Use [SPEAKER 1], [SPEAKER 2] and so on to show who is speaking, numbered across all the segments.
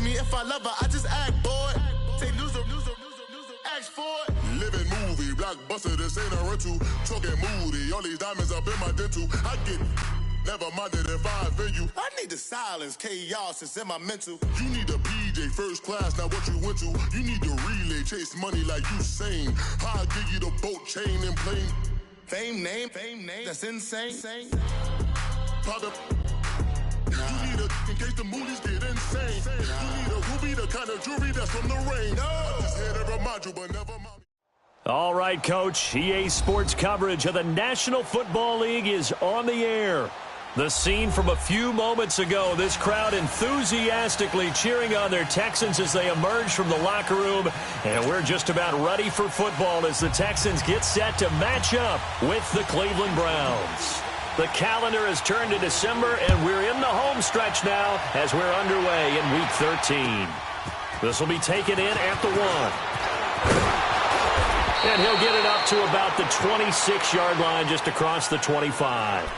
[SPEAKER 1] me if I love her, I just act bored. Say loser, ask for it. Living movie, blockbuster, this ain't a rental. Talking moody, all these diamonds up in my dental. I get never minded if I offend you. I need the silence, chaos is in my mental. You need a PJ, first class, not what you went to. You need the relay, chase money like you sane. I'll give you the boat, chain, and plane. Fame name, that's insane. Private. You need a, in case the movies get insane. You need a ruby, the kind of jewelry that's from the rain. I just here to remind you, but never mind.
[SPEAKER 2] All right, Coach. EA Sports coverage of the National Football League is on the air. The scene from a few moments ago, this crowd enthusiastically cheering on their Texans as they emerge from the locker room. And we're just about ready for football as the Texans get set to match up with the Cleveland Browns. The calendar has turned to December, and we're in the home stretch now as we're underway in Week 13. This will be taken in at the 1. And he'll get it up to about the 26-yard line just across the 25.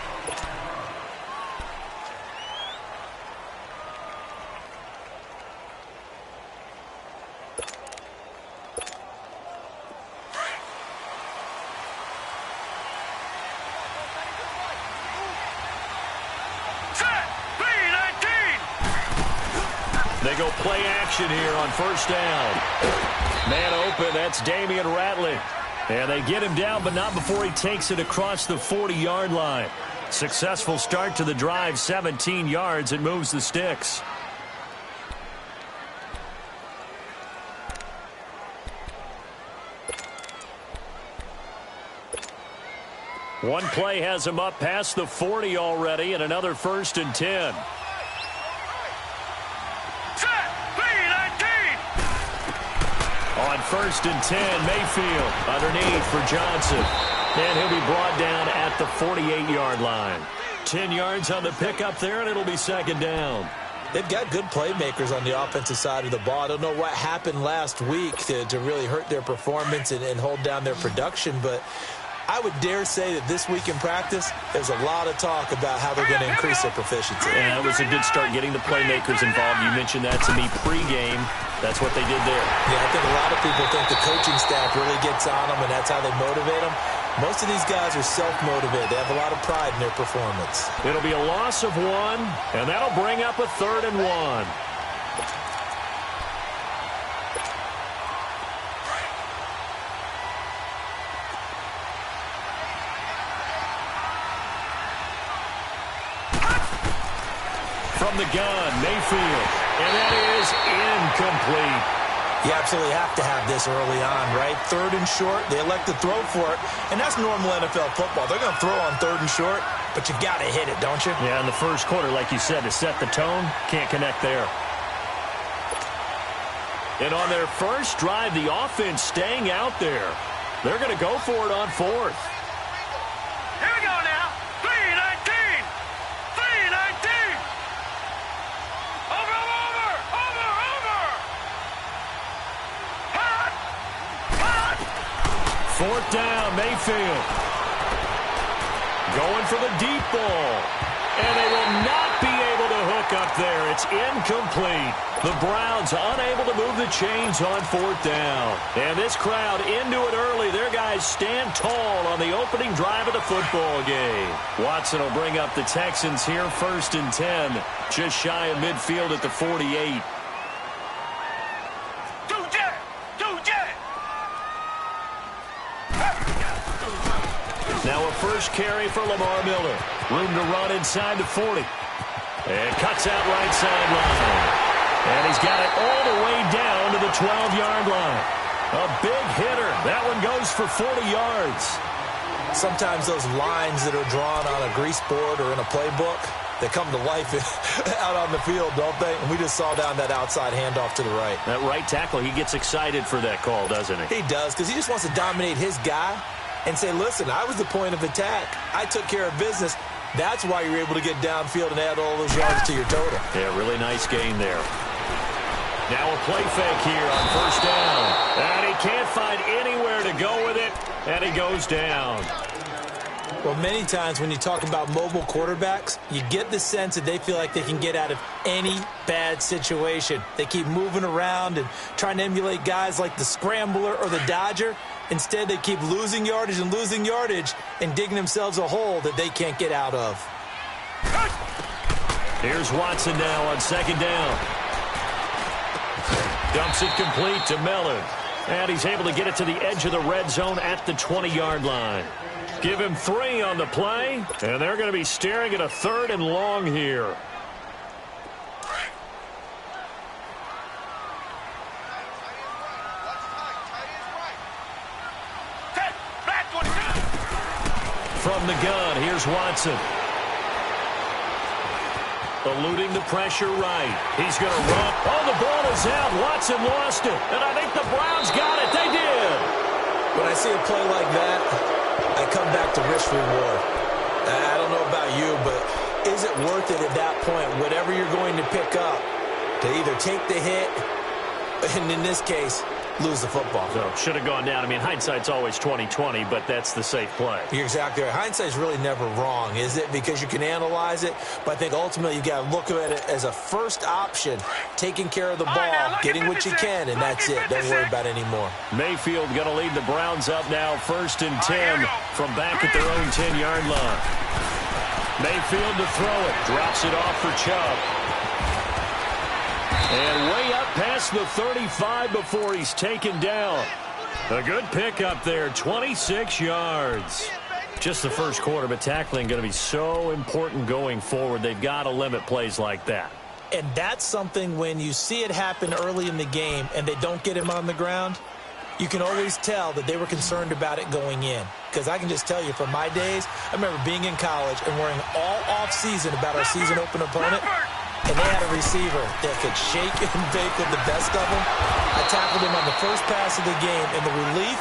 [SPEAKER 2] They go play action here on first down. Man open, that's Damian Ratley. And they get him down, but not before he takes it across the 40-yard line. Successful start to the drive, 17 yards. It moves the sticks. One play has him up past the 40 already, and another 1st and 10. On 1st and 10, Mayfield underneath for Johnson. And he'll be brought down at the 48-yard line. 10 yards on the pickup there, and it'll be 2nd down.
[SPEAKER 3] They've got good playmakers on the offensive side of the ball. I don't know what happened last week to really hurt their performance and hold down their production, but I would dare say that this week in practice, there's a lot of talk about how they're going to increase their proficiency.
[SPEAKER 2] Yeah, it was a good start getting the playmakers involved. You mentioned that to me pregame. That's what they did there.
[SPEAKER 3] Yeah, I think a lot of people think the coaching staff really gets on them, and that's how they motivate them. Most of these guys are self-motivated. They have a lot of pride in their performance.
[SPEAKER 2] It'll be a loss of 1, and that'll bring up a 3rd and 1. From the gun, Mayfield, and that is incomplete.
[SPEAKER 3] You absolutely have to have this early on, right? 3rd and short, they elect to throw for it, and that's normal NFL football. They're going to throw on 3rd and short, but you've got to hit it, don't you?
[SPEAKER 2] Yeah, in the first quarter, like you said, to set the tone, can't connect there. And on their first drive, the offense staying out there. They're going to go for it on 4th.
[SPEAKER 4] Here we go now. 3-19. 3-19. Over. Hot.
[SPEAKER 2] 4th down, Mayfield. Going for the deep ball. And they will not be able to hook up there. It's incomplete. The Browns unable to move the chains on 4th down. And this crowd into it early. Their guys stand tall on the opening drive of the football game. Watson will bring up the Texans here, 1st and 10. Just shy of midfield at the 48. Now a first carry for Lamar Miller. Room to run inside the 40. And cuts out right sideline. And he's got it all the way down to the 12-yard line. A big hitter. That one goes for 40 yards.
[SPEAKER 3] Sometimes those lines that are drawn on a grease board or in a playbook, they come to life out on the field, don't they? And we just saw down that outside handoff to the right.
[SPEAKER 2] That right tackle, he gets excited for that call, doesn't he?
[SPEAKER 3] He does, because he just wants to dominate his guy and say, listen, I was the point of attack. I took care of business. That's why you're able to get downfield and add all those yards to your total.
[SPEAKER 2] Yeah, really nice gain there. Now a play fake here on 1st down. And he can't find anywhere to go with it, and he goes down.
[SPEAKER 3] Well, many times when you talk about mobile quarterbacks, you get the sense that they feel like they can get out of any bad situation. They keep moving around and trying to emulate guys like the Scrambler or the Dodger. Instead, they keep losing yardage and digging themselves a hole that they can't get out of.
[SPEAKER 2] Here's Watson now on second down. Dumps it complete to Miller. And he's able to get it to the edge of the red zone at the 20-yard line. Give him 3 on the play, and they're going to be staring at a 3rd and long here. From the gun, here's Watson. Eluding the pressure right. He's going to run. Oh, the ball is out. Watson lost it. And I think the Browns got it. They did.
[SPEAKER 3] When I see a play like that, I come back to risk reward. I don't know about you, but is it worth it at that point, whatever you're going to pick up, to either take the hit, and in this case, lose the football?
[SPEAKER 2] So should have gone down. I mean, hindsight's always 20/20, but that's the safe play.
[SPEAKER 3] You're exactly right. Hindsight's really never wrong, is it? Because you can analyze it, but I think ultimately you've got to look at it as a first option, taking care of the ball, getting what you can, and that's it. Don't worry about it anymore.
[SPEAKER 2] Mayfield going to lead the Browns up now, 1st and 10 from back at their own 10-yard line. Mayfield to throw it. Drops it off for Chubb. And way up past the 35 before he's taken down. A good pickup there, 26 yards. Just the first quarter, but tackling going to be so important going forward. They've got to limit plays like that.
[SPEAKER 3] And that's something when you see it happen early in the game and they don't get him on the ground, you can always tell that they were concerned about it going in. Because I can just tell you from my days, I remember being in college and worrying all off-season about our season open opponent. And they had a receiver that could shake and bake with the best of them. I tackled him on the first pass of the game, and the relief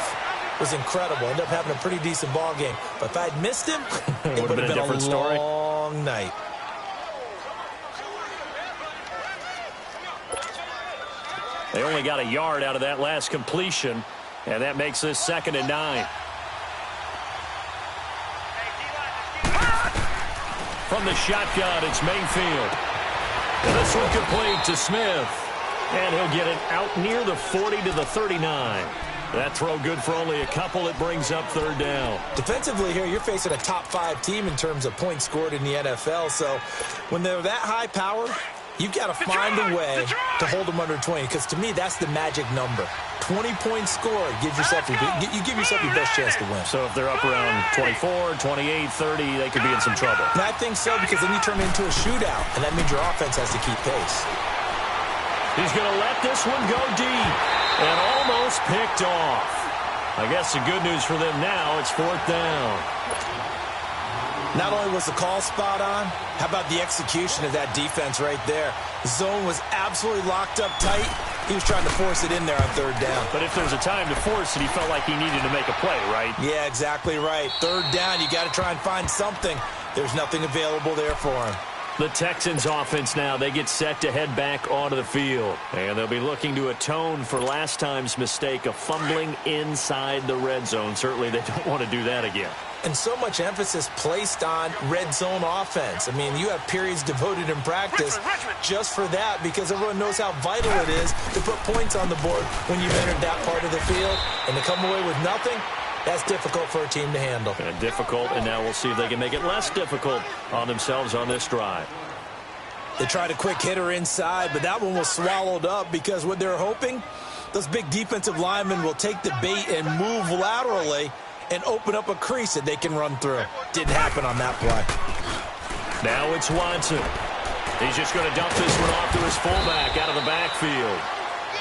[SPEAKER 3] was incredible. Ended up having a pretty decent ball game. But if I'd missed him, it would have been a long night.
[SPEAKER 2] They only got a yard out of that last completion, and that makes this 2nd and 9. From the shotgun, it's Mayfield. And this one complete to Smith. And he'll get it out near the 40 to the 39. That throw good for only a couple. It brings up 3rd down.
[SPEAKER 3] Defensively here, you're facing a top 5 team in terms of points scored in the NFL. So when they're that high power, you've got to find a way to hold them under 20. Because to me, that's the magic number. 20 points scored. You give yourself your best chance to win.
[SPEAKER 2] So if they're up around 24, 28, 30, they could be in some trouble.
[SPEAKER 3] And I think so, because then you turn it into a shootout, and that means your offense has to keep pace.
[SPEAKER 2] He's going to let this one go deep and almost picked off. I guess the good news for them now, it's 4th down.
[SPEAKER 3] Not only was the call spot on, how about the execution of that defense right there? The zone was absolutely locked up tight. He was trying to force it in there on 3rd down.
[SPEAKER 2] But if there was a time to force it, he felt like he needed to make a play, right?
[SPEAKER 3] Yeah, exactly right. 3rd down, you got to try and find something. There's nothing available there for him.
[SPEAKER 2] The Texans offense now, they get set to head back onto the field. And they'll be looking to atone for last time's mistake of fumbling inside the red zone. Certainly they don't want to do that again.
[SPEAKER 3] And so much emphasis placed on red zone offense. I mean, you have periods devoted in practice just for that, because everyone knows how vital it is to put points on the board when you've entered that part of the field. And to come away with nothing, that's difficult for a team to handle.
[SPEAKER 2] And difficult, and now we'll see if they can make it less difficult on themselves on this drive.
[SPEAKER 3] They tried a quick hitter inside, but that one was swallowed up, because what they're hoping, those big defensive linemen will take the bait and move laterally and open up a crease that they can run through. Didn't happen on that play.
[SPEAKER 2] Now it's Watson. He's just going to dump this one off to his fullback out of the backfield.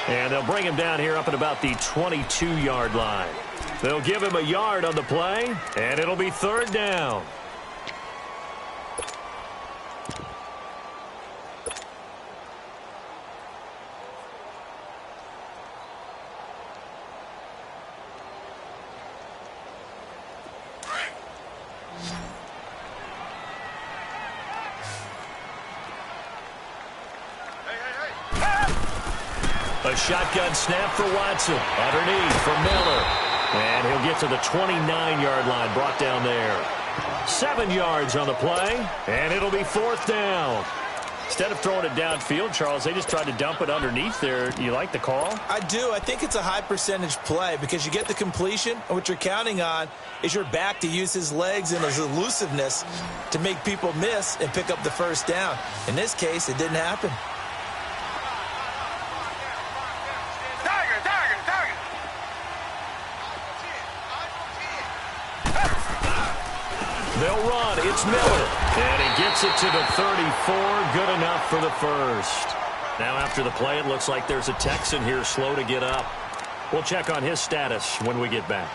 [SPEAKER 2] And they'll bring him down here up at about the 22-yard line. They'll give him a yard on the play, and it'll be 3rd down. A shotgun snap for Watson. Underneath for Miller. And he'll get to the 29-yard line, brought down there. 7 yards on the play, and it'll be 4th down. Instead of throwing it downfield, Charles, they just tried to dump it underneath there. You like the call?
[SPEAKER 3] I do. I think it's a high percentage play because you get the completion, and what you're counting on is your back to use his legs and his elusiveness to make people miss and pick up the first down. In this case, it didn't happen.
[SPEAKER 2] They'll run. It's Miller. And he gets it to the 34. Good enough for the first. Now after the play, it looks like there's a Texan here slow to get up. We'll check on his status when we get back.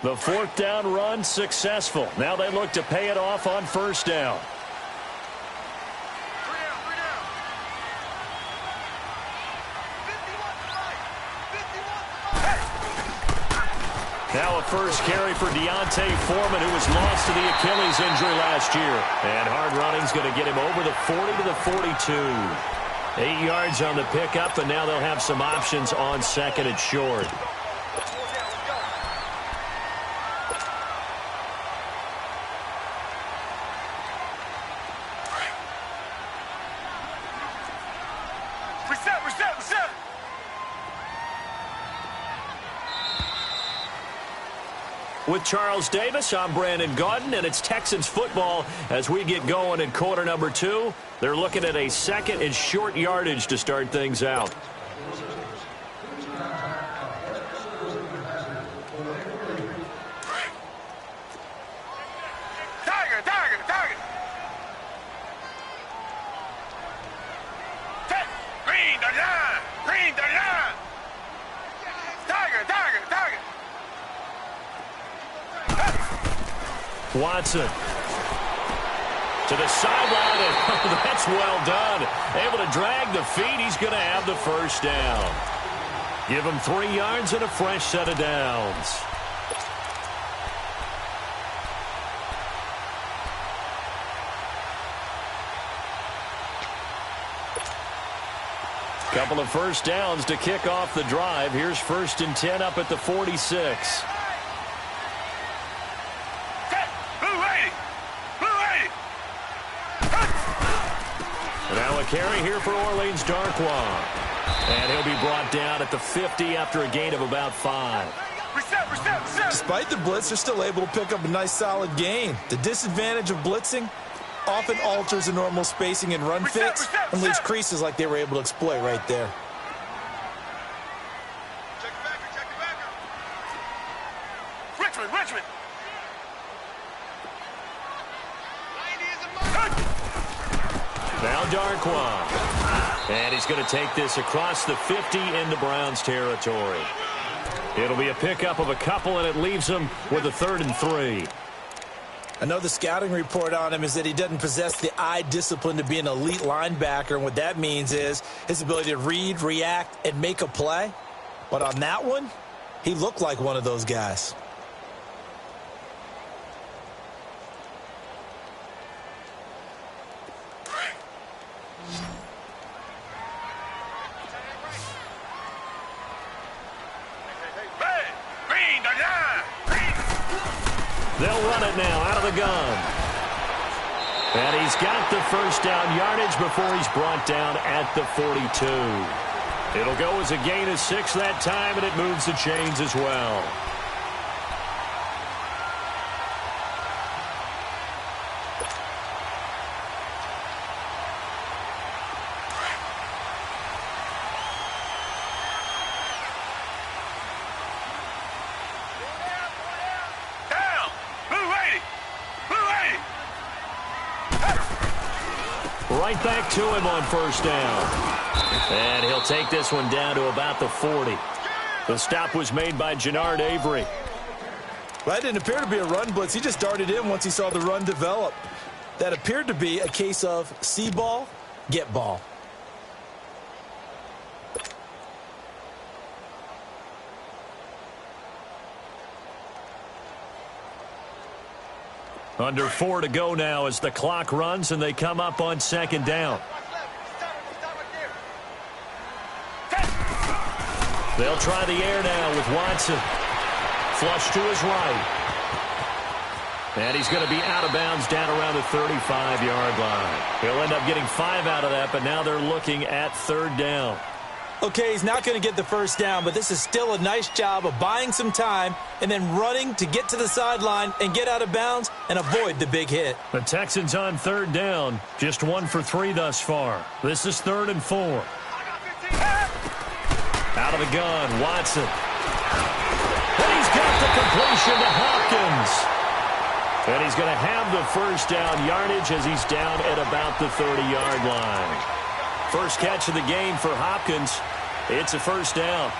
[SPEAKER 2] The 4th down run successful. Now they look to pay it off on 1st down. Now a first carry for Deontay Foreman, who was lost to the Achilles injury last year. And hard running's going to get him over the 40 to the 42. 8 yards on the pickup, and now they'll have some options on 2nd and short. With Charles Davis, I'm Brandon Gaudin, and it's Texans football as we get going in quarter number 2. They're looking at a 2nd and short yardage to start things out.
[SPEAKER 4] Target. Green the line. Target.
[SPEAKER 2] Watson to the sideline, and that's well done. Able to drag the feet. He's going to have the first down. Give him 3 yards and a fresh set of downs. Couple of first downs to kick off the drive. Here's 1st and 10 up at the 46. Now a carry here for Orleans Darkwa. And he'll be brought down at the 50 after a gain of about 5.
[SPEAKER 3] Despite the blitz, they're still able to pick up a nice solid gain. The disadvantage of blitzing often alters the normal spacing and run fits and leaves creases like they were able to exploit right there.
[SPEAKER 4] Richmond.
[SPEAKER 2] Now Darkwa. And he's going to take this across the 50 into Browns territory. It'll be a pickup of a couple, and it leaves him with a 3rd and 3.
[SPEAKER 3] I know the scouting report on him is that he doesn't possess the eye discipline to be an elite linebacker, and what that means is his ability to read, react, and make a play. But on that one, he looked like one of those guys.
[SPEAKER 2] They'll run it now out of the gun. And he's got the first down yardage before he's brought down at the 42. It'll go as a gain of 6 that time, and it moves the chains as well. Right back to him on first down. And he'll take this one down to about the 40. The stop was made by Jannard Avery.
[SPEAKER 3] Well, that didn't appear to be a run blitz. He just darted in once he saw the run develop. That appeared to be a case of see ball, get ball.
[SPEAKER 2] Under 4 to go now as the clock runs and they come up on second down. They'll try the air now with Watson. Flush to his right. And he's going to be out of bounds down around the 35-yard line. He'll end up getting 5 out of that, but now they're looking at third down.
[SPEAKER 3] Okay, he's not going to get the first down, but this is still a nice job of buying some time and then running to get to the sideline and get out of bounds and avoid the big hit.
[SPEAKER 2] The Texans on third down, just 1 for 3 thus far. This is 3rd and 4. Out of the gun, Watson. And he's got the completion to Hopkins. And he's going to have the first down yardage as he's down at about the 30-yard line. First catch of the game for Hopkins. It's a first down.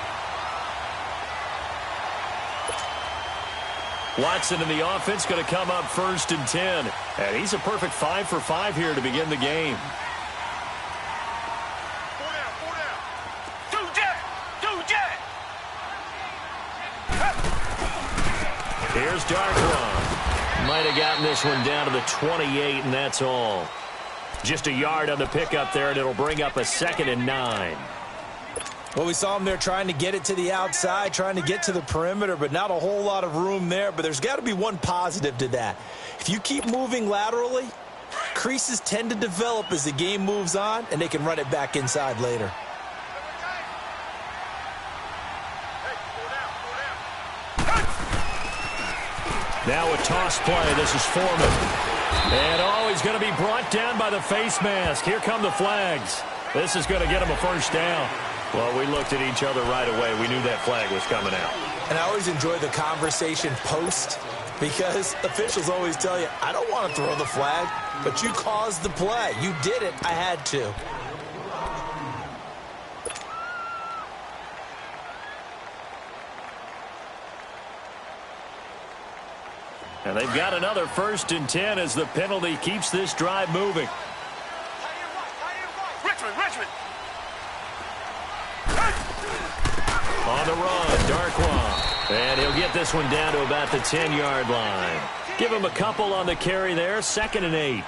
[SPEAKER 2] Watson in the offense going to come up 1st and 10. And he's a perfect 5 for 5 here to begin the game. Here's Darkwan. Might have gotten this one down to the 28, and that's all. Just a yard on the pickup there, and it'll bring up a 2nd and 9.
[SPEAKER 3] Well, we saw him there trying to get it to the outside, trying to get to the perimeter, but not a whole lot of room there. But there's got to be one positive to that. If you keep moving laterally, creases tend to develop as the game moves on, and they can run it back inside later.
[SPEAKER 2] Now a toss play. This is Foreman. And, he's going to be brought down by the face mask. Here come the flags. This is going to get him a first down. Well, we looked at each other right away. We knew that flag was coming out.
[SPEAKER 3] And I always enjoy the conversation post because officials always tell you, I don't want to throw the flag, but you caused the play. You did it. I had to.
[SPEAKER 2] And they've got another 1st and 10 as the penalty keeps this drive moving.
[SPEAKER 4] Richmond.
[SPEAKER 2] On the run, Darkwan. And he'll get this one down to about the 10-yard line. Give him a couple on the carry there, 2nd and 8.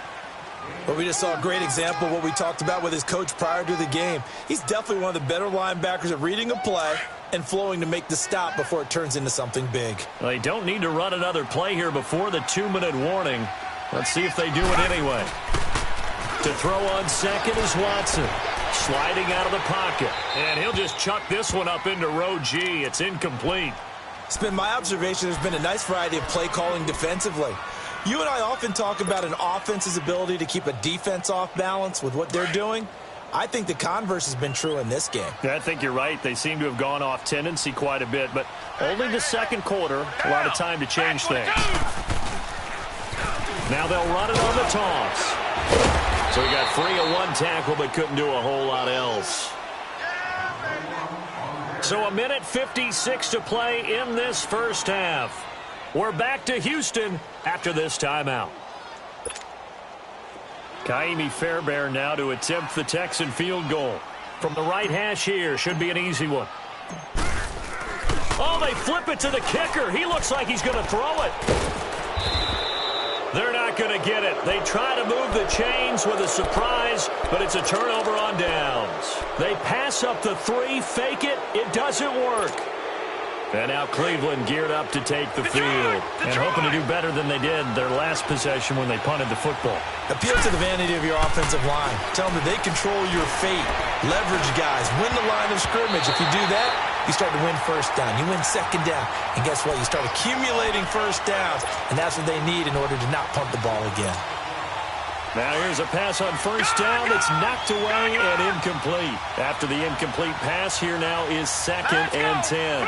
[SPEAKER 3] Well, we just saw a great example of what we talked about with his coach prior to the game. He's definitely one of the better linebackers at reading a play and flowing to make the stop before it turns into something big.
[SPEAKER 2] They don't need to run another play here before the 2-minute warning. Let's see if they do it anyway. To throw on second is Watson. Sliding out of the pocket. And he'll just chuck this one up into row G. It's incomplete.
[SPEAKER 3] It's been my observation there's been a nice variety of play calling defensively. You and I often talk about an offense's ability to keep a defense off balance with what they're doing. I think the converse has been true in this game.
[SPEAKER 2] Yeah, I think you're right. They seem to have gone off tendency quite a bit, but only the second quarter, a lot of time to change things. Now they'll run it on the toss. So he got free of one tackle, but couldn't do a whole lot else. So a minute 56 to play in this first half. We're back to Houston after this timeout. Kaimi Fairbairn now to attempt the Texan field goal. From the right hash here, should be an easy one. Oh, they flip it to the kicker. He looks like he's going to throw it. They're not going to get it. They try to move the chains with a surprise, but it's a turnover on downs. They pass up the 3, fake it. It doesn't work. And now Cleveland geared up to take the field and hoping to do better than they did their last possession when they punted the football.
[SPEAKER 3] Appeal to the vanity of your offensive line. Tell them that they control your fate. Leverage guys. Win the line of scrimmage. If you do that, you start to win first down. You win second down. And guess what? You start accumulating first downs. And that's what they need in order to not punt the ball again.
[SPEAKER 2] Now here's a pass on first down that's knocked away and incomplete. After the incomplete pass, here now is 2nd and 10.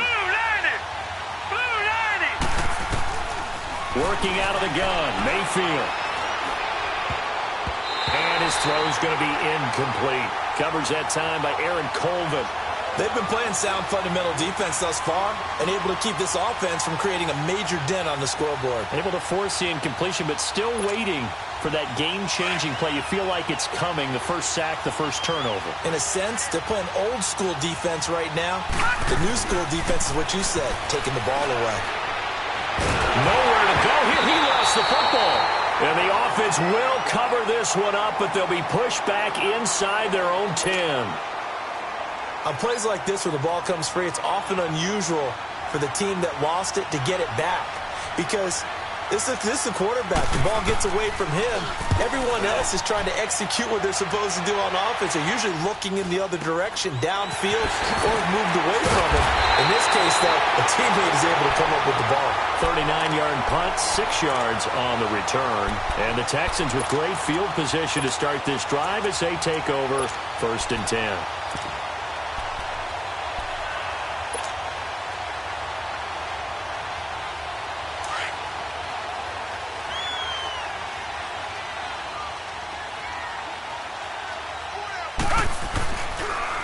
[SPEAKER 2] Working out of the gun, Mayfield. And his throw's going to be incomplete. Covers that time by Aaron Colvin.
[SPEAKER 3] They've been playing sound fundamental defense thus far and able to keep this offense from creating a major dent on the scoreboard.
[SPEAKER 2] Able to force the incompletion, but still waiting for that game-changing play. You feel like it's coming, the first sack, the first turnover.
[SPEAKER 3] In a sense, they're playing old-school defense right now. The new-school defense is what you said, taking the ball away.
[SPEAKER 2] Nowhere to go here. He lost gets the football. And the offense will cover this one up, but they'll be pushed back inside their own 10.
[SPEAKER 3] On plays like this where the ball comes free, it's often unusual for the team that lost it to get it back. Because this is the quarterback. The ball gets away from him. Everyone else is trying to execute what they're supposed to do on offense. They're usually looking in the other direction, downfield, or have moved away from him. In this case, though, a teammate is able to come up with the ball.
[SPEAKER 2] 39-yard punt, 6 yards on the return. And the Texans with great field position to start this drive as they take over 1st and 10.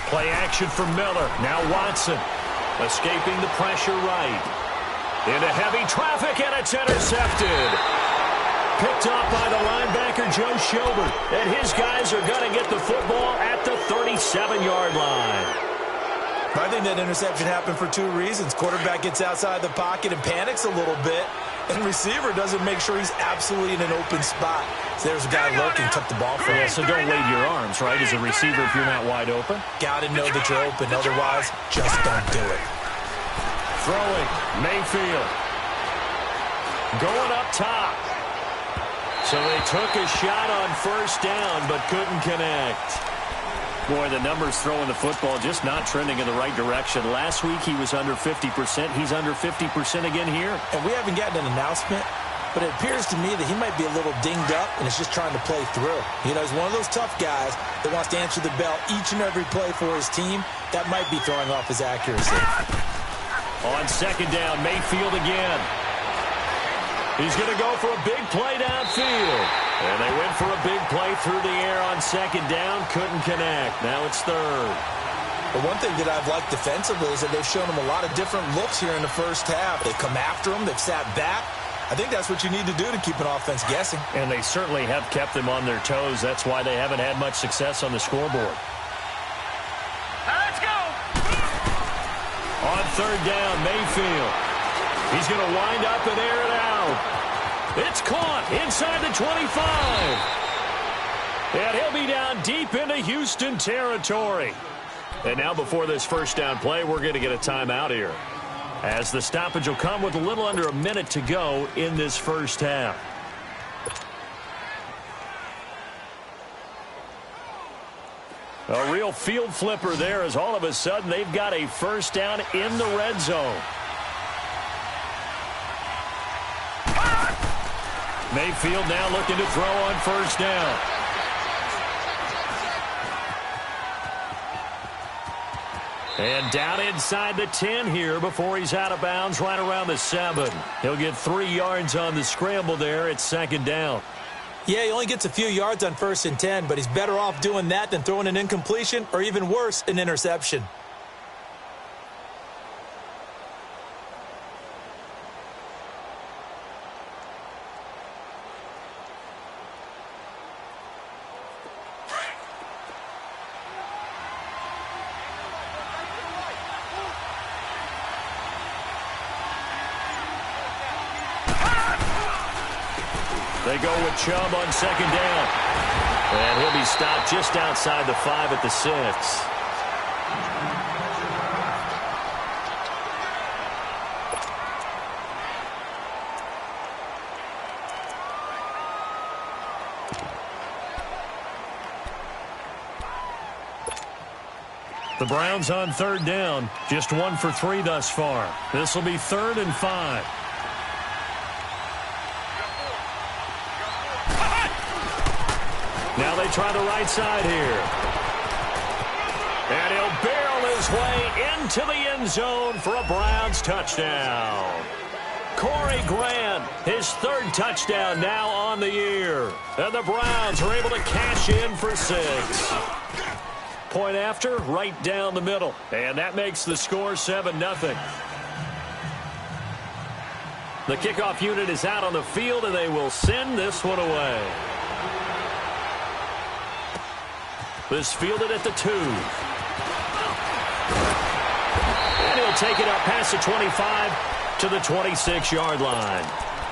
[SPEAKER 2] Play action for Miller. Now Watson escaping the pressure right. Into heavy traffic, and it's intercepted. Picked off by the linebacker, Joe Schobert. And his guys are going to get the football at the 37-yard line.
[SPEAKER 3] I think that interception happened for 2 reasons. Quarterback gets outside the pocket and panics a little bit. And receiver doesn't make sure he's absolutely in an open spot. So there's a guy lurking, took the ball from him.
[SPEAKER 2] Yeah, so don't wave your arms, right, as a receiver if you're not wide open.
[SPEAKER 3] Got to know that you're open. Otherwise, just don't do it.
[SPEAKER 2] Throwing, Mayfield. Going up top. So they took a shot on 1st down, but couldn't connect. Boy, the numbers throwing the football just not trending in the right direction. Last week he was under 50%. He's under 50% again here.
[SPEAKER 3] And we haven't gotten an announcement, but it appears to me that he might be a little dinged up and is just trying to play through. You know, he's one of those tough guys that wants to answer the bell each and every play for his team. That might be throwing off his accuracy.
[SPEAKER 2] On 2nd down, Mayfield again. He's going to go for a big play downfield. And they went for a big play through the air on 2nd down. Couldn't connect. Now it's 3rd.
[SPEAKER 3] But one thing that I've liked defensively is that they've shown him a lot of different looks here in the first half. They've come after him. They've sat back. I think that's what you need to do to keep an offense guessing.
[SPEAKER 2] And they certainly have kept them on their toes. That's why they haven't had much success on the scoreboard.
[SPEAKER 4] Let's go.
[SPEAKER 2] On 3rd down, Mayfield. He's going to wind up and air it out. It's caught inside the 25. And he'll be down deep into Houston territory. And now before this 1st down play, we're going to get a timeout here, as the stoppage will come with a little under a minute to go in this 1st half. A real field flipper there, as all of a sudden they've got a 1st down in the red zone. Mayfield now looking to throw on 1st down. And down inside the 10 here before he's out of bounds, right around the 7. He'll get 3 yards on the scramble there at 2nd down.
[SPEAKER 3] Yeah, he only gets a few yards on 1st and 10, but he's better off doing that than throwing an incompletion or even worse, an interception.
[SPEAKER 2] They go with Chubb on 2nd down. And he'll be stopped just outside the 5 at the 6. The Browns on 3rd down. Just 1 for 3 thus far. This will be 3rd and 5. Now they try the right side here. And he'll barrel his way into the end zone for a Browns touchdown. Corey Grant, his 3rd touchdown now on the year. And the Browns are able to cash in for 6. Point after, right down the middle. And that makes the score 7-0. The kickoff unit is out on the field, and they will send this one away. This fielded at the 2. And he'll take it up past the 25 to the 26-yard line.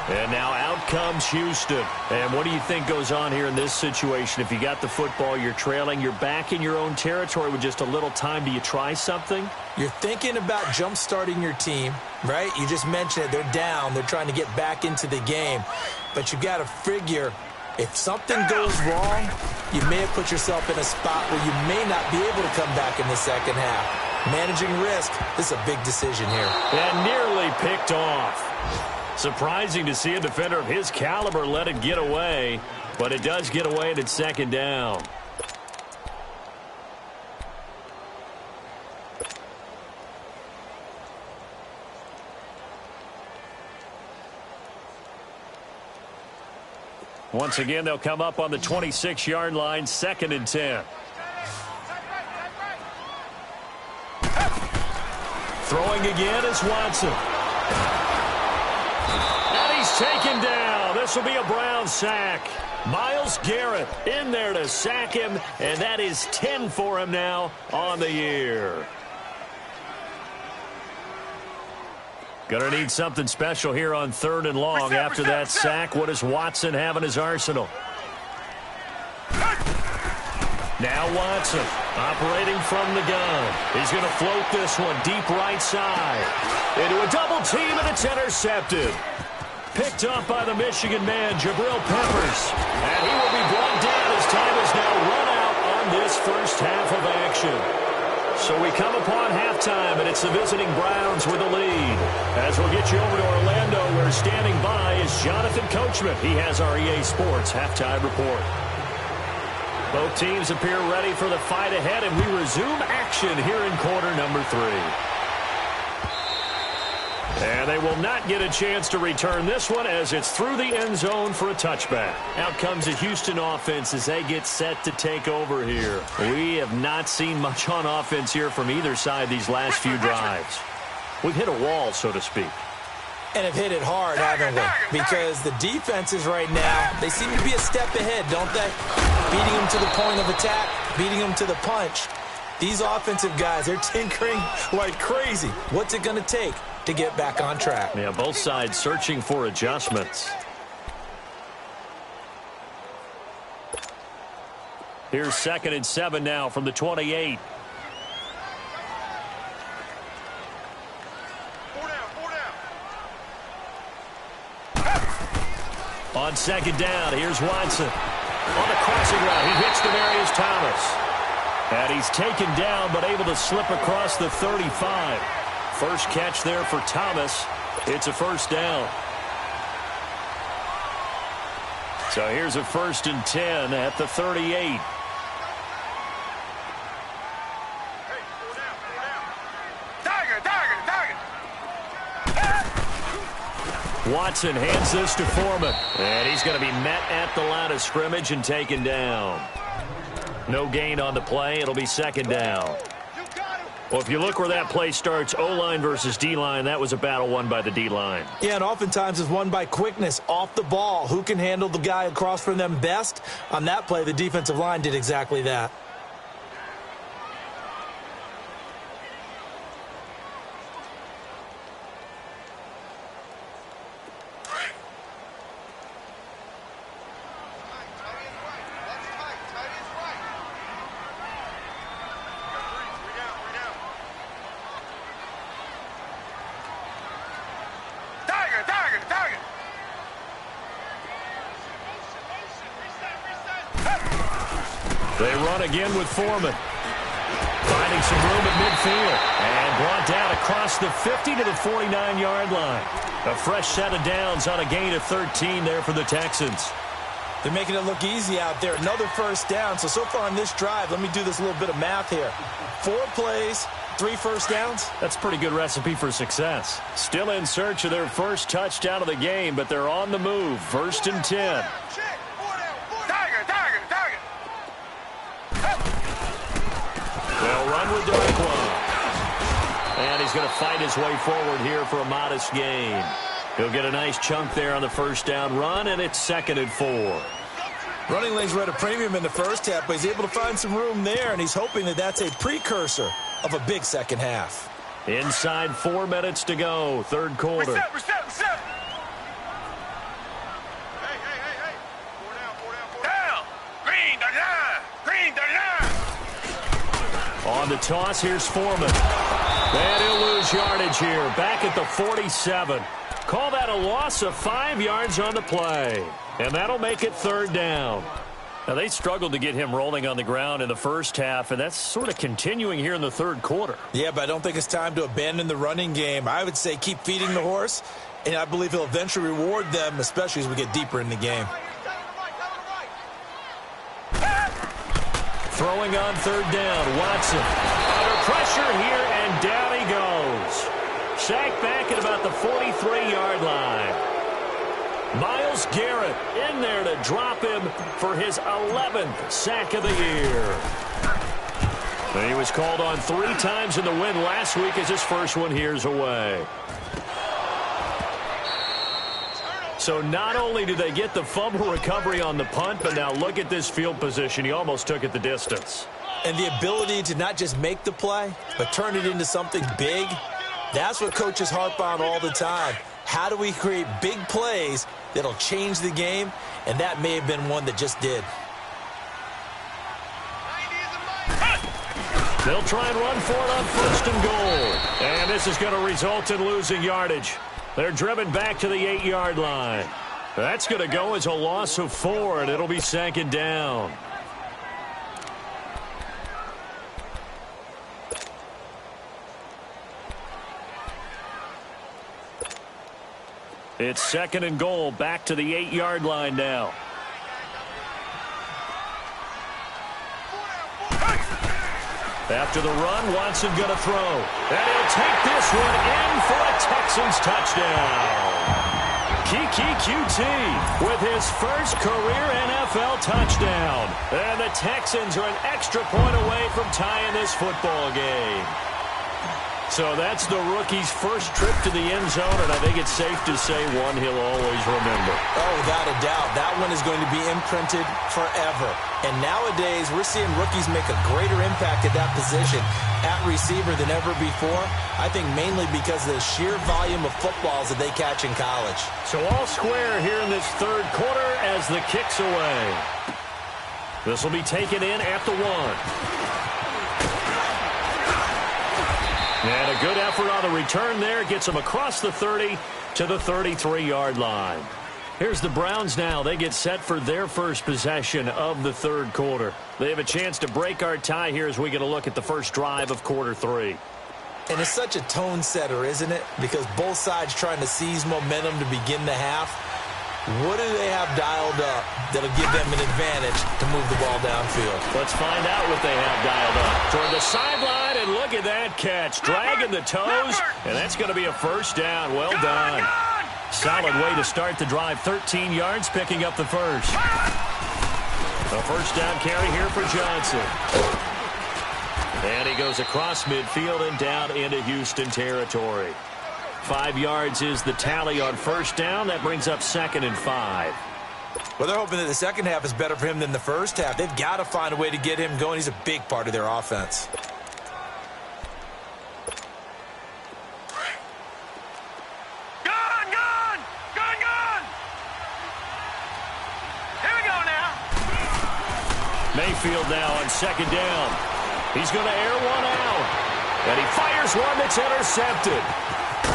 [SPEAKER 2] And now out comes Houston. And what do you think goes on here in this situation? If you got the football, you're trailing, you're back in your own territory with just a little time. Do you try something?
[SPEAKER 3] You're thinking about jump-starting your team, right? You just mentioned it. They're down. They're trying to get back into the game. But you got to figure, if something goes wrong, you may have put yourself in a spot where you may not be able to come back in the second half. Managing risk, this is a big decision here.
[SPEAKER 2] And nearly picked off. Surprising to see a defender of his caliber let it get away, but it does get away and it's second down. Once again, they'll come up on the 26-yard line, 2nd and 10. Throwing again is Watson. And he's taken down. This will be a Brown sack. Myles Garrett in there to sack him, and that is 10 for him now on the year. Gonna need something special here on 3rd and long. After that sack, what does Watson have in his arsenal? Now Watson operating from the gun. He's going to float this one deep right side. Into a double team, and it's intercepted. Picked up by the Michigan man, Jabril Peppers. And he will be brought down as time is now run out on this first half of action. So we come upon halftime, and it's the visiting Browns with the lead. As we'll get you over to Orlando, where standing by is Jonathan Coachman. He has our EA Sports halftime report. Both teams appear ready for the fight ahead, and we resume action here in quarter number 3. And they will not get a chance to return this one as it's through the end zone for a touchback. Out comes the Houston offense as they get set to take over here. We have not seen much on offense here from either side these last few drives. We've hit a wall, so to speak.
[SPEAKER 3] And have hit it hard, haven't we? Because the defenses right now, they seem to be a step ahead, don't they? Beating them to the point of attack, beating them to the punch. These offensive guys, they're tinkering like crazy. What's it going to take to get back on track?
[SPEAKER 2] Yeah, both sides searching for adjustments. Here's 2nd and 7 now from the 28. On 2nd down, here's Watson. On the crossing route, he hits Demaryius Thomas. And he's taken down, but able to slip across the 35. First catch there for Thomas. It's a first down. So here's a 1st and 10 at the 38. Watson hands this to Foreman. And he's going to be met at the line of scrimmage and taken down. No gain on the play. It'll be 2nd down. Well, if you look where that play starts, O-line versus D-line, that was a battle won by the D-line.
[SPEAKER 3] Yeah, and oftentimes it's won by quickness off the ball. Who can handle the guy across from them best? On that play, the defensive line did exactly that.
[SPEAKER 2] They run again with Foreman. Finding some room at midfield. And brought down across the 50 to the 49-yard line. A fresh set of downs on a gain of 13 there for the Texans.
[SPEAKER 3] They're making it look easy out there. Another first down. So far on this drive, let me do this little bit of math here. 4 plays, 3 first downs.
[SPEAKER 2] That's a pretty good recipe for success. Still in search of their first touchdown of the game, but they're on the move. 1st and 10. They'll run with Darkwa. And he's going to fight his way forward here for a modest gain. He'll get a nice chunk there on the first down run, and it's 2nd and 4.
[SPEAKER 3] Running lanes were at a premium in the first half, but he's able to find some room there, and he's hoping that that's a precursor of a big second half.
[SPEAKER 2] Inside 4 minutes to go, 3rd quarter.
[SPEAKER 4] Reset.
[SPEAKER 2] On the toss, here's Foreman. And he'll lose yardage here. Back at the 47. Call that a loss of 5 yards on the play. And that'll make it third down. Now, they struggled to get him rolling on the ground in the first half, and that's sort of continuing here in the third quarter.
[SPEAKER 3] Yeah, but I don't think it's time to abandon the running game. I would say keep feeding the horse, and I believe he'll eventually reward them, especially as we get deeper in the game.
[SPEAKER 2] Throwing on third down, Watson. Under pressure here, and down he goes. Sacked back at about the 43-yard line. Myles Garrett in there to drop him for his 11th sack of the year. He was called on 3 times in the win last week as his first one here's away. So not only do they get the fumble recovery on the punt, but now look at this field position. He almost took it the distance.
[SPEAKER 3] And the ability to not just make the play, but turn it into something big, that's what coaches harp on all the time. How do we create big plays that'll change the game? And that may have been one that just did.
[SPEAKER 2] They'll try and run for it on first and goal. And this is going to result in losing yardage. They're driven back to the 8-yard line. That's going to go as a loss of 4, and it'll be second down. It's second and goal, back to the 8-yard line now. After the run, Watson going to throw. And he'll take this one in for a Texans touchdown. Kiki QT with his first career NFL touchdown. And the Texans are an extra point away from tying this football game. So that's the rookie's first trip to the end zone, and I think it's safe to say one he'll always remember.
[SPEAKER 3] Oh, without a doubt. That one is going to be imprinted forever. And nowadays, we're seeing rookies make a greater impact at that position at receiver than ever before. I think mainly because of the sheer volume of footballs that they catch in college.
[SPEAKER 2] So all square here in this third quarter as the kick's away. This will be taken in at the 1. And a good effort on the return there. Gets him across the 30 to the 33-yard line. Here's the Browns now. They get set for their first possession of the third quarter. They have a chance to break our tie here as we get a look at the first drive of quarter 3.
[SPEAKER 3] And it's such a tone setter, isn't it? Because both sides trying to seize momentum to begin the half. What do they have dialed up that'll give them an advantage to move the ball downfield?
[SPEAKER 2] Let's find out what they have dialed up. Toward the sideline, and look at that catch. Dragging the toes, and that's going to be a first down. Well done. Solid way to start the drive. 13 yards, picking up the first. A first down carry here for Johnson. And he goes across midfield and down into Houston territory. 5 yards is the tally on first down. That brings up second and 5.
[SPEAKER 3] Well, they're hoping that the second half is better for him than the first half. They've got to find a way to get him going. He's a big part of their offense.
[SPEAKER 4] Gone! Here we go now.
[SPEAKER 2] Mayfield now on second down. He's going to air one out. And he fires one that's intercepted.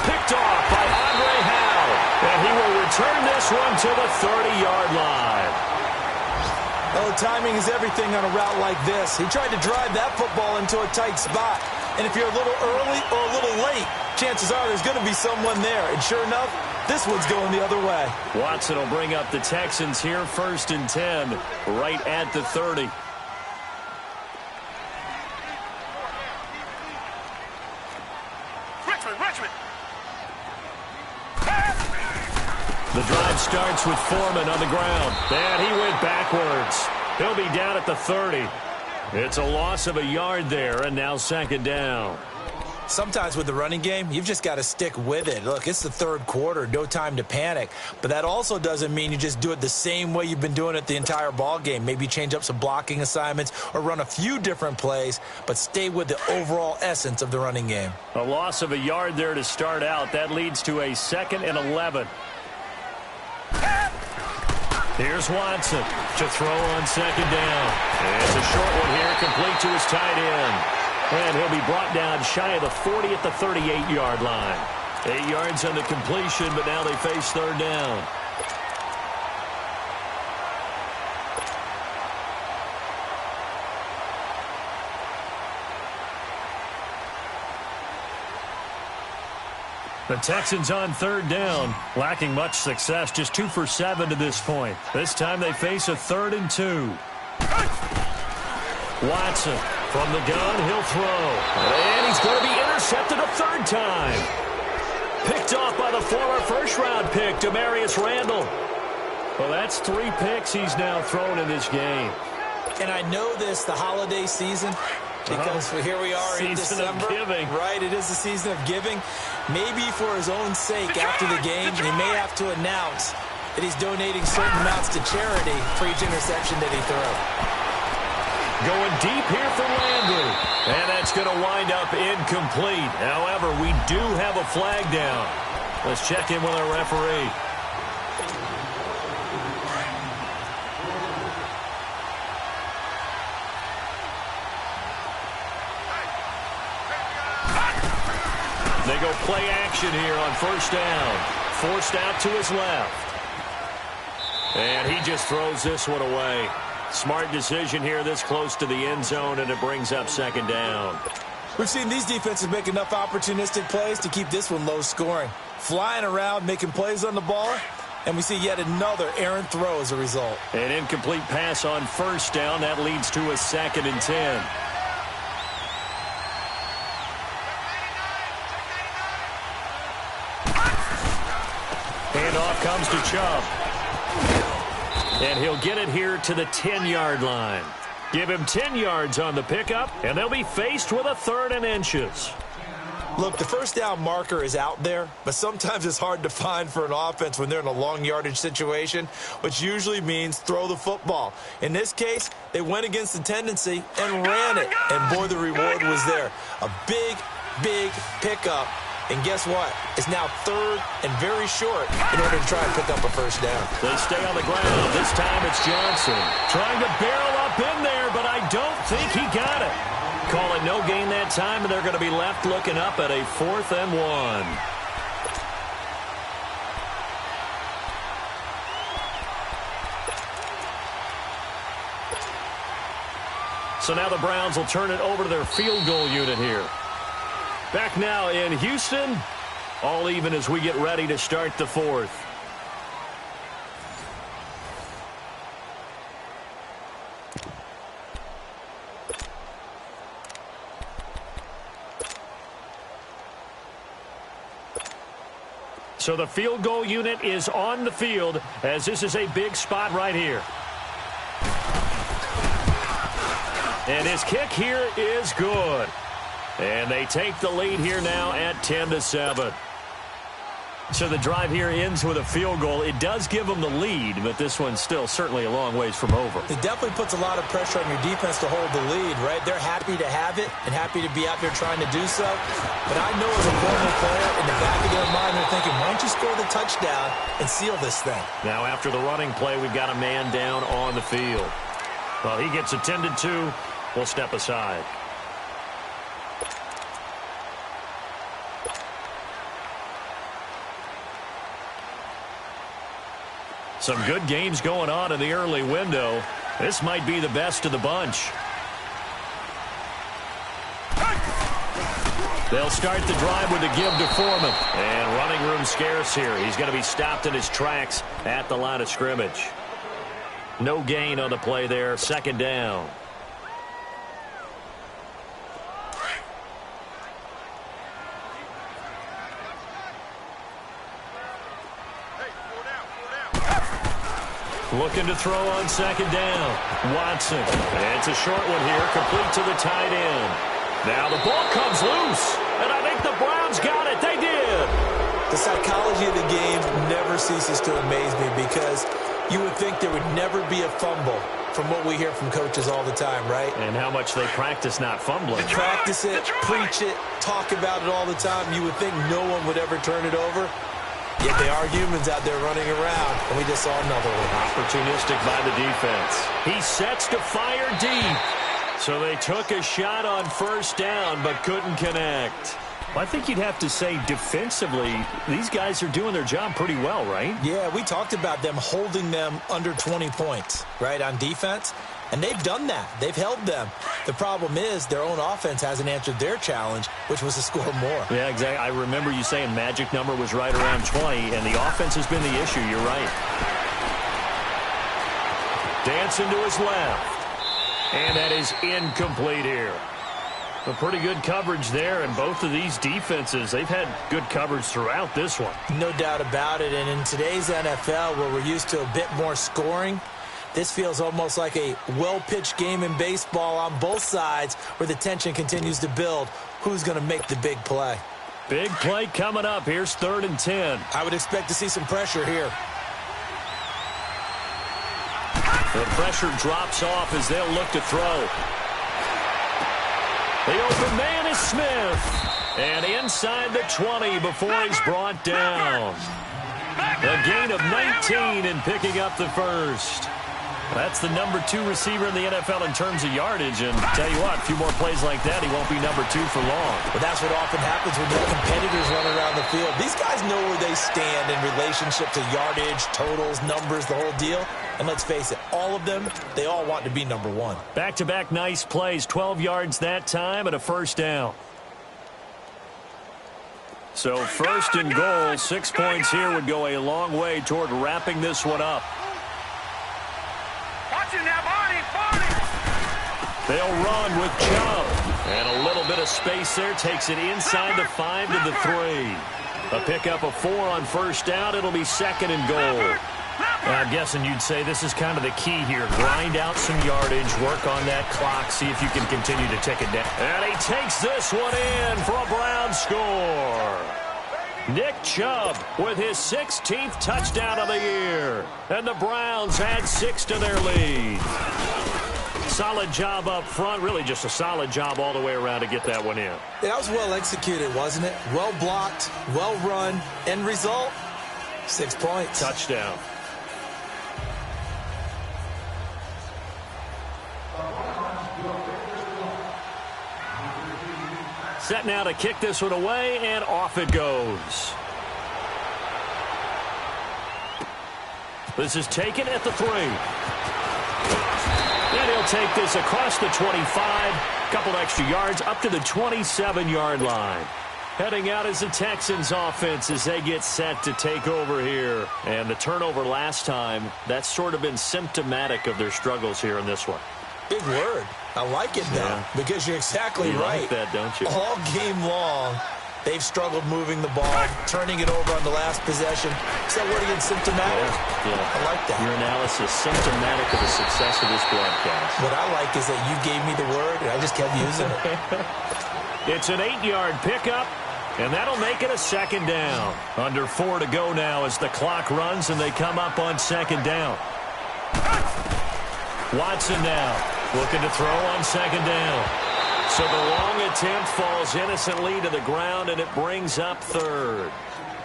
[SPEAKER 2] Picked off by Andre Howe. And he will return this one to the 30-yard line.
[SPEAKER 3] Oh, timing is everything on a route like this. He tried to drive that football into a tight spot. And if you're a little early or a little late, chances are there's going to be someone there. And sure enough, this one's going the other way.
[SPEAKER 2] Watson will bring up the Texans here, first and 10, right at the 30.
[SPEAKER 4] Richmond.
[SPEAKER 2] The drive starts with Foreman on the ground. And he went backwards. He'll be down at the 30. It's a loss of a yard there, and now second down.
[SPEAKER 3] Sometimes with the running game, you've just got to stick with it. Look, it's the third quarter, no time to panic. But that also doesn't mean you just do it the same way you've been doing it the entire ball game. Maybe change up some blocking assignments or run a few different plays, but stay with the overall essence of the running game.
[SPEAKER 2] A loss of a yard there to start out. That leads to a second and 11. Here's Watson to throw on second down. It's a short one here, complete to his tight end. And he'll be brought down shy of the 40 at the 38-yard line. 8 yards on the completion, but now they face third down. The Texans on third down, lacking much success, just 2 for 7 to this point. This time they face a 3rd and 2. Watson from the gun, he'll throw. And he's going to be intercepted a 3rd time. Picked off by the former first-round pick, Demarius Randall. Well, that's 3 picks he's now thrown in this game.
[SPEAKER 3] And I know this, the holiday season, because here we are in December.
[SPEAKER 2] Season of giving.
[SPEAKER 3] Right, it is the season of giving. Maybe for his own sake after the game, he may have to announce that he's donating certain amounts to charity for each interception that he throws.
[SPEAKER 2] Going deep here for Landry. And that's going to wind up incomplete. However, we do have a flag down. Let's check in with our referee. They go play action here on first down. Forced out to his left. And he just throws this one away. Smart decision here this close to the end zone, and it brings up second down.
[SPEAKER 3] We've seen these defenses make enough opportunistic plays to keep this one low scoring. Flying around, making plays on the ball, and we see yet another errant throw as a result.
[SPEAKER 2] An incomplete pass on first down. That leads to a 2nd and 10. Handoff comes to Chubb. And he'll get it here to the 10-yard line. Give him 10 yards on the pickup, and they'll be faced with a 3rd and inches.
[SPEAKER 3] Look, the first down marker is out there, but sometimes it's hard to find for an offense when they're in a long yardage situation, which usually means throw the football. In this case, they went against the tendency and ran it, and boy, the reward was there. A big, big pickup. And guess what? It's now 3rd and very short in order to try and pick up a first down.
[SPEAKER 2] They stay on the ground. This time it's Johnson. Trying to barrel up in there, but I don't think he got it. Call it no gain that time, and they're going to be left looking up at a 4th and 1. So now the Browns will turn it over to their field goal unit here. Back now in Houston, all even as we get ready to start the 4th. So the field goal unit is on the field as this is a big spot right here. And his kick here is good. And they take the lead here now at 10-7. So the drive here ends with a field goal. It does give them the lead, but this one's still certainly a long ways from over.
[SPEAKER 3] It definitely puts a lot of pressure on your defense to hold the lead, right? They're happy to have it and happy to be out there trying to do so. But I know as a former player, in the back of their mind, they're thinking, why don't you score the touchdown and seal this thing?
[SPEAKER 2] Now after the running play, we've got a man down on the field. Well, he gets attended to. We'll step aside. Some good games going on in the early window. This might be the best of the bunch. They'll start the drive with a give to Foreman. And running room scarce here. He's going to be stopped in his tracks at the line of scrimmage. No gain on the play there. 2nd down. Looking to throw on 2nd down. Watson. And it's a short one here, complete to the tight end. Now the ball comes loose, and I think the Browns got it. They did.
[SPEAKER 3] The psychology of the game never ceases to amaze me because you would think there would never be a fumble from what we hear from coaches all the time, right?
[SPEAKER 2] And how much they practice not fumbling.
[SPEAKER 3] Practice it, preach it, talk about it all the time. You would think no one would ever turn it over. Yet they are humans out there running around, and we just saw another one.
[SPEAKER 2] Opportunistic by the defense. He sets to fire deep. So they took a shot on first down but couldn't connect. I think you'd have to say defensively, these guys are doing their job pretty well, right?
[SPEAKER 3] Yeah, we talked about them holding them under 20 points, right, on defense. And they've done that. They've held them. The problem is their own offense hasn't answered their challenge, which was to score more.
[SPEAKER 2] Yeah, exactly. I remember you saying magic number was right around 20, and the offense has been the issue. You're right. Dancing to his left. And that is incomplete here. A pretty good coverage there, and both of these defenses, they've had good coverage throughout this one.
[SPEAKER 3] No doubt about it, and in today's NFL, where we're used to a bit more scoring, this feels almost like a well-pitched game in baseball on both sides where the tension continues to build. Who's going to make the big play?
[SPEAKER 2] Big play coming up. Here's 3rd and 10.
[SPEAKER 3] I would expect to see some pressure here.
[SPEAKER 2] The pressure drops off as they'll look to throw. The open man is Smith. And inside the 20 before he's brought down. A gain of 19 and picking up the first. That's the number 2 receiver in the NFL in terms of yardage. And tell you what, a few more plays like that, he won't be number 2 for long.
[SPEAKER 3] Well, that's what often happens when you have competitors running around the field. These guys know where they stand in relationship to yardage, totals, numbers, the whole deal. And let's face it, all of them, they all want to be number 1.
[SPEAKER 2] Back-to-back nice plays, 12 yards that time and a first down. So 1st and goal, 6 points here would go a long way toward wrapping this one up.
[SPEAKER 4] Watch it now, Barney!
[SPEAKER 2] They'll run with Chubb. And a little bit of space there takes it inside the 5 to the 3. A pickup of 4 on first down. It'll be 2nd and goal. I'm guessing you'd say this is kind of the key here. Grind out some yardage, work on that clock, see if you can continue to tick it down. And he takes this one in for a Brown score. Nick Chubb with his 16th touchdown of the year. And the Browns add 6 to their lead. Solid job up front. Really just a solid job all the way around to get that one in.
[SPEAKER 3] That was well executed, wasn't it? Well blocked, well run. End result, 6 points.
[SPEAKER 2] Touchdown. Set now to kick this one away, and off it goes. This is taken at the 3. And he'll take this across the 25. Couple extra yards up to the 27-yard line. Heading out is the Texans offense as they get set to take over here. And the turnover last time, that's sort of been symptomatic of their struggles here in this one.
[SPEAKER 3] Big word. I like it, though, because you're exactly right.
[SPEAKER 2] You like that, don't you?
[SPEAKER 3] All game long, they've struggled moving the ball, turning it over on the last possession. Is that word again, symptomatic?
[SPEAKER 2] Yeah.
[SPEAKER 3] I like that.
[SPEAKER 2] Your analysis, symptomatic of the success of this broadcast.
[SPEAKER 3] What I like is that you gave me the word, and I just kept using it.
[SPEAKER 2] It's an 8-yard pickup, and that'll make it a 2nd down. Under 4 to go now as the clock runs, and they come up on 2nd down. Watson now looking to throw on 2nd down. So the long attempt falls innocently to the ground, and it brings up 3rd.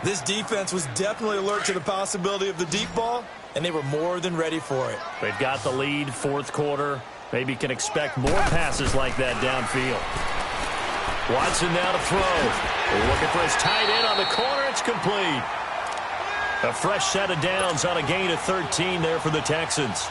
[SPEAKER 3] This defense was definitely alert to the possibility of the deep ball, and they were more than ready for it.
[SPEAKER 2] They've got the lead, 4th quarter. Maybe can expect more passes like that downfield. Watson now to throw. Looking for his tight end on the corner. It's complete. A fresh set of downs on a gain of 13 there for the Texans.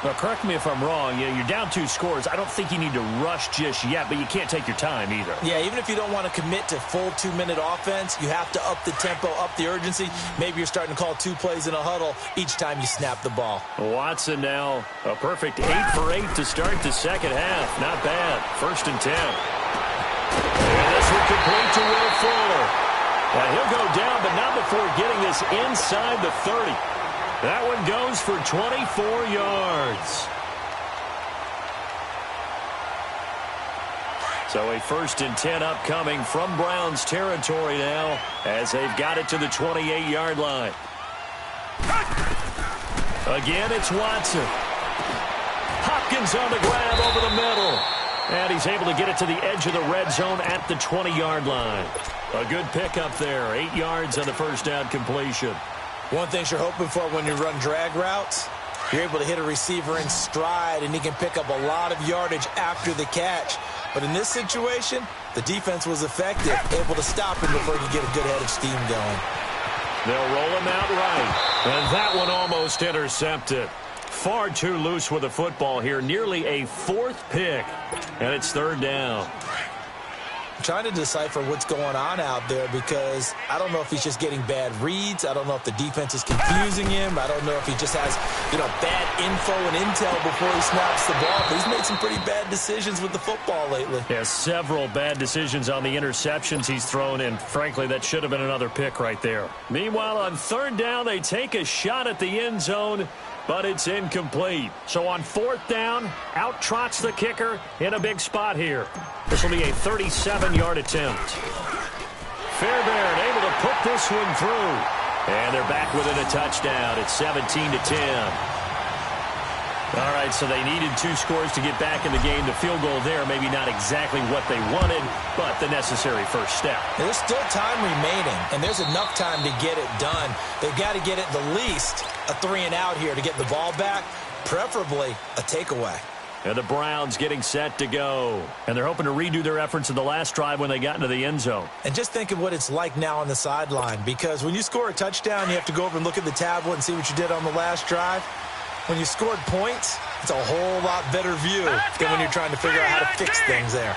[SPEAKER 2] Now, correct me if I'm wrong. You're down 2 scores. I don't think you need to rush just yet, but you can't take your time either.
[SPEAKER 3] Yeah, even if you don't want to commit to full 2-minute offense, you have to up the tempo, up the urgency. Maybe you're starting to call 2 plays in a huddle each time you snap the ball.
[SPEAKER 2] Watson now a perfect 8 for 8 to start the 2nd half. Not bad. 1st and 10. And this will complete to Will Fuller. Now he'll go down, but not before getting this inside the 30. That one goes for 24 yards. So a 1st and 10 upcoming from Browns territory now as they've got it to the 28-yard line. Again, it's Watson. Hopkins on the grab over the middle. And he's able to get it to the edge of the red zone at the 20-yard line. A good pickup there. 8 yards on the first down completion.
[SPEAKER 3] One thing you're hoping for when you run drag routes, You're able to hit a receiver in stride, and he can pick up a lot of yardage after the catch. But in this situation, the defense was effective, able to stop him before he could get a good head of steam going.
[SPEAKER 2] They'll roll him out right, and that one almost intercepted. Far too loose with the football here, nearly a fourth pick, and it's third down.
[SPEAKER 3] I'm trying to decipher what's going on out there because I don't know if he's just getting bad reads. I don't know if the defense is confusing him. I don't know if he just has, bad info and intel before he snaps the ball. But he's made some pretty bad decisions with the football lately.
[SPEAKER 2] Yeah, several bad decisions on the interceptions he's thrown in. Frankly, that should have been another pick right there. Meanwhile, on third down, they take a shot at the end zone, but it's incomplete. So on fourth down, out trots the kicker in a big spot here. This will be a 37-yard attempt. Fairbairn able to put this one through. And they're back within a touchdown. It's 17-10. All right, so they needed 2 scores to get back in the game. The field goal there, maybe not exactly what they wanted, but the necessary first step.
[SPEAKER 3] There's still time remaining, and there's enough time to get it done. They've got to get at the least a 3-and-out here to get the ball back, preferably a takeaway.
[SPEAKER 2] And the Browns getting set to go. And they're hoping to redo their efforts in the last drive when they got into the end zone.
[SPEAKER 3] And just think of what it's like now on the sideline, because when you score a touchdown, you have to go over and look at the tablet and see what you did on the last drive. When you scored points, it's a whole lot better view than when you're trying to figure out how to fix things there.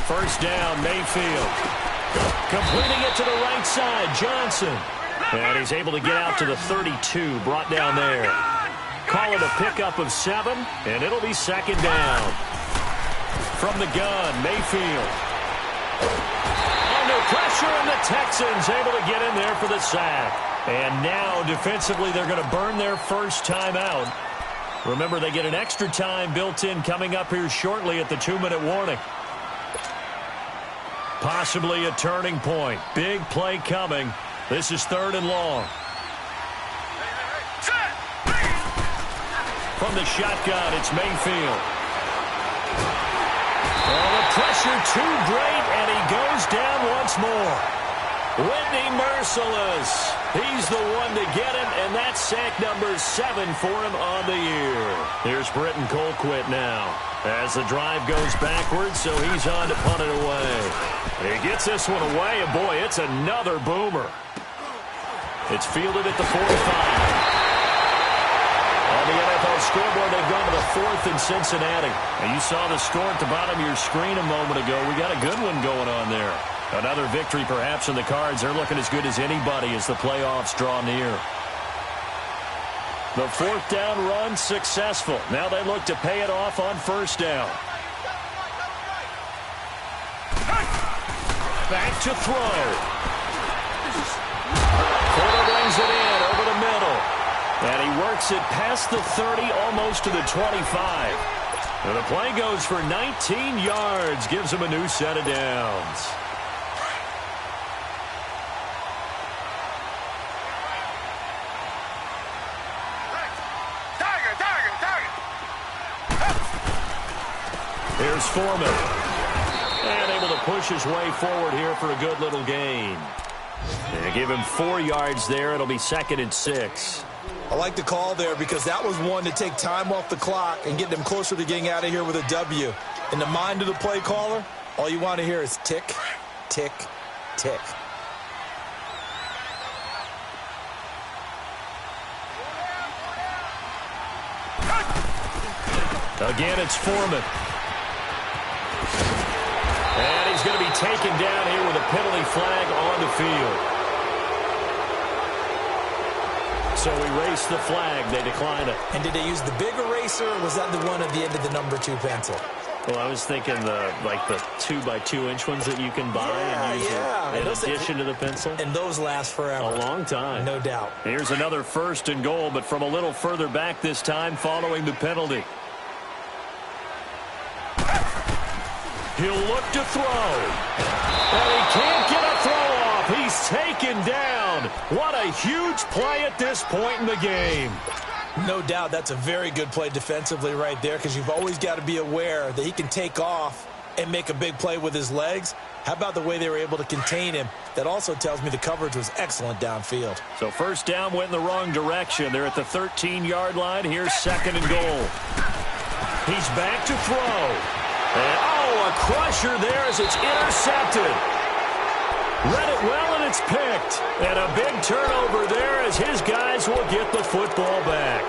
[SPEAKER 2] First down, Mayfield. Completing it to the right side, Johnson. And he's able to get out to the 32, brought down there. Call it a pickup of 7, and it'll be second down. From the gun, Mayfield. Under pressure, and the Texans able to get in there for the sack. And now, defensively, they're going to burn their first time out. Remember, they get an extra time built in coming up here shortly at the 2-minute warning. Possibly a turning point. Big play coming. This is third and long. From the shotgun, it's Mayfield. Oh, the pressure too great, and he goes down once more. Whitney merciless. He's the one to get him, and that's sack number 7 for him on the year. Here's Britton Colquitt now as the drive goes backwards, so he's on to punt it away. He gets this one away, and boy, it's another boomer. It's fielded at the 45. On the NFL scoreboard, they've gone to the 4th in Cincinnati. And you saw the score at the bottom of your screen a moment ago. We got a good one going on there. Another victory perhaps in the cards. They're looking as good as anybody as the playoffs draw near. The 4th down run successful. Now they look to pay it off on first down. Back to throw. Porter brings it in over the middle. And he works it past the 30, almost to the 25. And the play goes for 19 yards. Gives him a new set of downs. Here's Foreman. And able to push his way forward here for a good little gain. They give him 4 yards there. It'll be 2nd and 6.
[SPEAKER 3] I like the call there because that was one to take time off the clock and get them closer to getting out of here with a W. In the mind of the play caller, all you want to hear is tick, tick, tick.
[SPEAKER 2] Again, it's Foreman. And he's going to be taken down here with a penalty flag on the field. So erase the flag. They decline it.
[SPEAKER 3] And did they use the big eraser, or was that the one at the end of the number 2 pencil?
[SPEAKER 2] Well, I was thinking the 2x2-inch ones that you can buy and use in addition to the pencil.
[SPEAKER 3] And those last forever.
[SPEAKER 2] A long time.
[SPEAKER 3] No doubt.
[SPEAKER 2] Here's another 1st and goal, but from a little further back this time following the penalty. He'll look to throw. And he can't get a throw off. He's taken down. What a huge play at this point in the game.
[SPEAKER 3] No doubt that's a very good play defensively right there because you've always got to be aware that he can take off and make a big play with his legs. How about the way they were able to contain him? That also tells me the coverage was excellent downfield.
[SPEAKER 2] So first down went in the wrong direction. They're at the 13-yard line. Here's second and goal. He's back to throw. And, a crusher there as it's intercepted. Read it well, and it's picked. And a big turnover there as his guys will get the football back.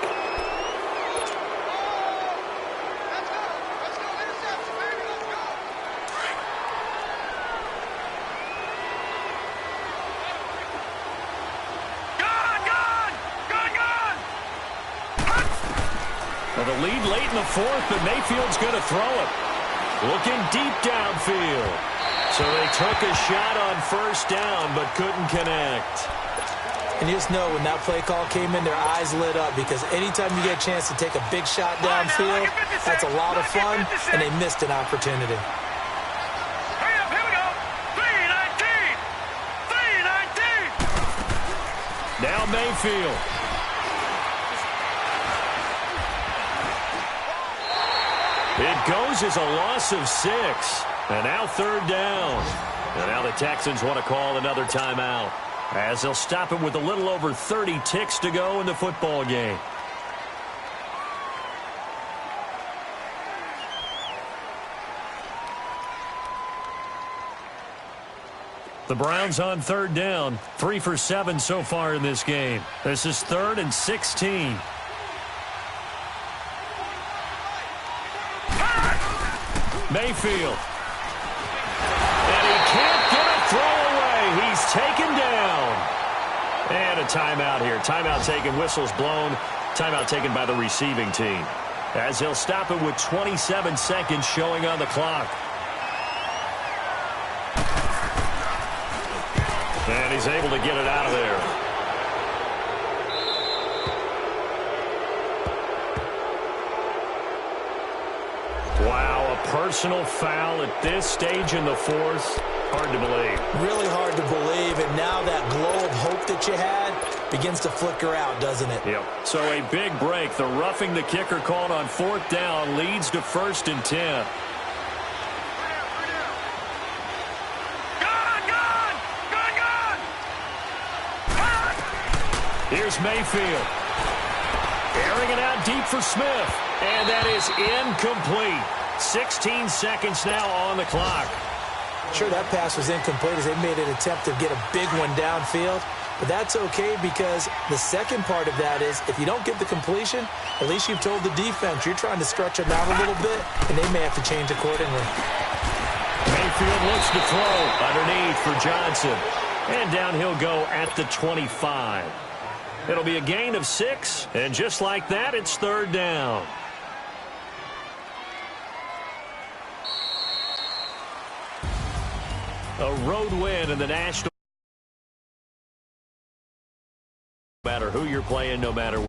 [SPEAKER 2] Well, the lead late in the fourth, but Mayfield's going to throw it. Looking deep downfield. So they took a shot on first down, but couldn't connect.
[SPEAKER 3] And you just know when that play call came in, their eyes lit up, because anytime you get a chance to take a big shot downfield, that's a lot of fun, and they missed an opportunity.
[SPEAKER 4] Hurry up, here we go. 319. 319.
[SPEAKER 2] Now Mayfield. It goes as a loss of 6. And now third down. And now the Texans want to call another timeout, as they'll stop it with a little over 30 ticks to go in the football game. The Browns on third down, 3 for 7 so far in this game. This is 3rd and 16. Mayfield. And he can't get a throw away. He's taken down. And a timeout here. Timeout taken, whistles blown. Timeout taken by the receiving team, as he'll stop it with 27 seconds showing on the clock. And he's able to get it out of there. Wow, a personal foul at this stage in the fourth. Hard to believe. Really hard to believe, and now that glow of hope that you had begins to flicker out, doesn't it? Yep. So a big break. The roughing the kicker called on fourth down leads to 1st and 10. Here's Mayfield. Airing it out deep for Smith. And that is incomplete. 16 seconds now on the clock. Sure, that pass was incomplete as they made an attempt to get a big one downfield. But that's okay, because the second part of that is if you don't get the completion, at least you've told the defense you're trying to stretch them out a little bit, and they may have to change accordingly. Mayfield looks to throw underneath for Johnson. And down he'll go at the 25. It'll be a gain of 6, and just like that, it's third down. A road win in the national. No matter who you're playing, no matter